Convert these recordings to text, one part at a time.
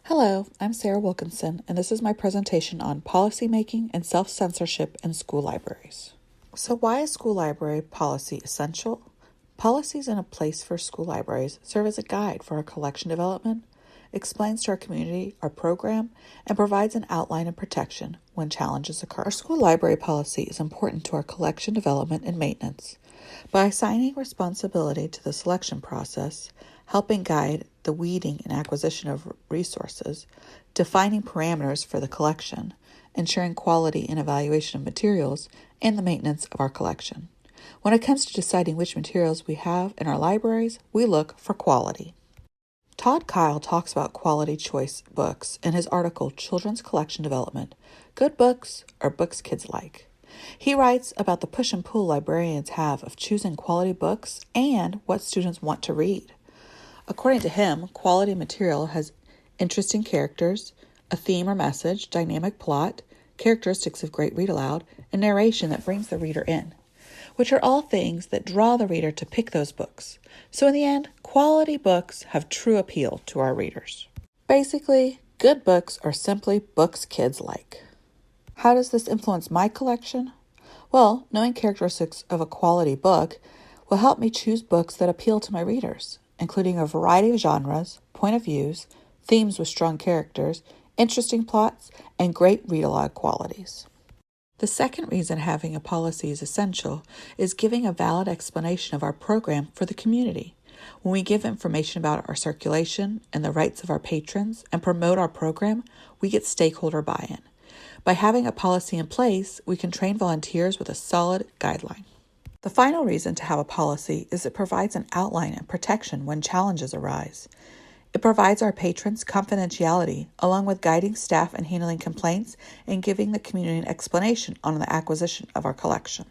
Hello, I'm Sarah Wilkinson, and this is my presentation on policymaking and self-censorship in school libraries. So why is school library policy essential? Policies in a place for school libraries serve as a guide for our collection development, explains to our community our program, and provides an outline and protection when challenges occur. Our school library policy is important to our collection development and maintenance. By assigning responsibility to the selection process, helping guide the weeding and acquisition of resources, defining parameters for the collection, ensuring quality and evaluation of materials, and the maintenance of our collection. When it comes to deciding which materials we have in our libraries, we look for quality. Todd Kyle talks about quality choice books in his article, Children's Collection Development, Good Books or Books Kids Like. He writes about the push and pull librarians have of choosing quality books and what students want to read. According to him, quality material has interesting characters, a theme or message, dynamic plot, characteristics of great read aloud, and narration that brings the reader in, which are all things that draw the reader to pick those books. So in the end, quality books have true appeal to our readers. Basically, good books are simply books kids like. How does this influence my collection? Well, knowing characteristics of a quality book will help me choose books that appeal to my readers, including a variety of genres, point of views, themes with strong characters, interesting plots, and great read-aloud qualities. The second reason having a policy is essential is giving a valid explanation of our program for the community. When we give information about our circulation and the rights of our patrons and promote our program, we get stakeholder buy-in. By having a policy in place, we can train volunteers with a solid guideline. The final reason to have a policy is it provides an outline and protection when challenges arise. It provides our patrons confidentiality, along with guiding staff in handling complaints and giving the community an explanation on the acquisition of our collection.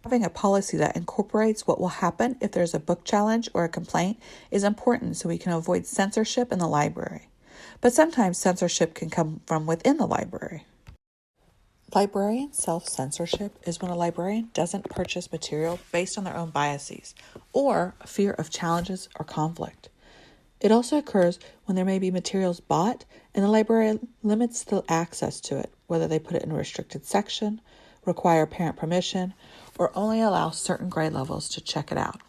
Having a policy that incorporates what will happen if there's a book challenge or a complaint is important so we can avoid censorship in the library. But sometimes censorship can come from within the library. Librarian self-censorship is when a librarian doesn't purchase material based on their own biases or fear of challenges or conflict. It also occurs when there may be materials bought and the librarian limits the access to it, whether they put it in a restricted section, require parent permission, or only allow certain grade levels to check it out.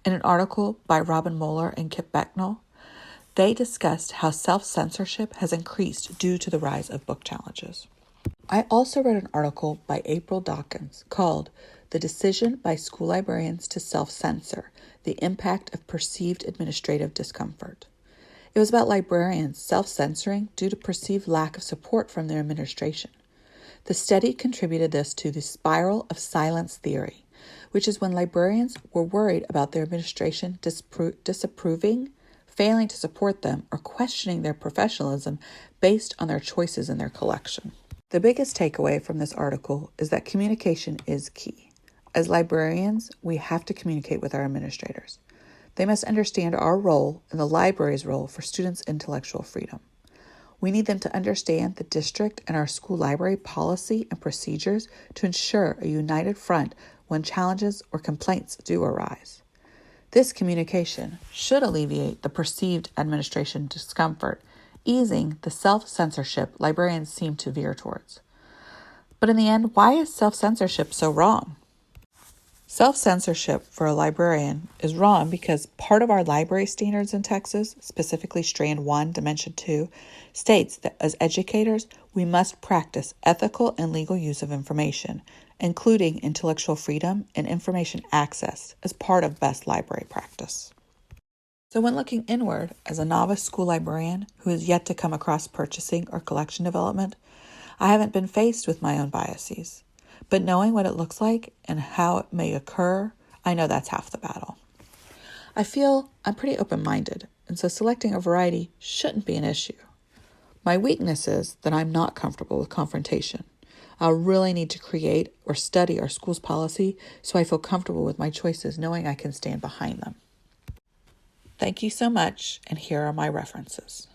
In an article by Robin Moeller and Kip Becknell, they discussed how self-censorship has increased due to the rise of book challenges. I also read an article by April Dawkins called The Decision by School Librarians to Self-Censor, the Impact of Perceived Administrative Discomfort. It was about librarians self-censoring due to perceived lack of support from their administration. The study contributed this to the spiral of silence theory, which is when librarians were worried about their administration disapproving, failing to support them, or questioning their professionalism based on their choices in their collection. The biggest takeaway from this article is that communication is key. As librarians, we have to communicate with our administrators. They must understand our role and the library's role for students' intellectual freedom. We need them to understand the district and our school library policy and procedures to ensure a united front when challenges or complaints do arise. This communication should alleviate the perceived administration discomfort, easing the self-censorship librarians seem to veer towards. But in the end, why is self-censorship so wrong? Self-censorship for a librarian is wrong because part of our library standards in Texas, specifically Strand 1, Dimension 2, states that as educators, we must practice ethical and legal use of information, including intellectual freedom and information access as part of best library practice. So when looking inward as a novice school librarian who is yet to come across purchasing or collection development, I haven't been faced with my own biases. But knowing what it looks like and how it may occur, I know that's half the battle. I feel I'm pretty open-minded, and so selecting a variety shouldn't be an issue. My weakness is that I'm not comfortable with confrontation. I'll really need to create or study our school's policy so I feel comfortable with my choices, knowing I can stand behind them. Thank you so much, and here are my references.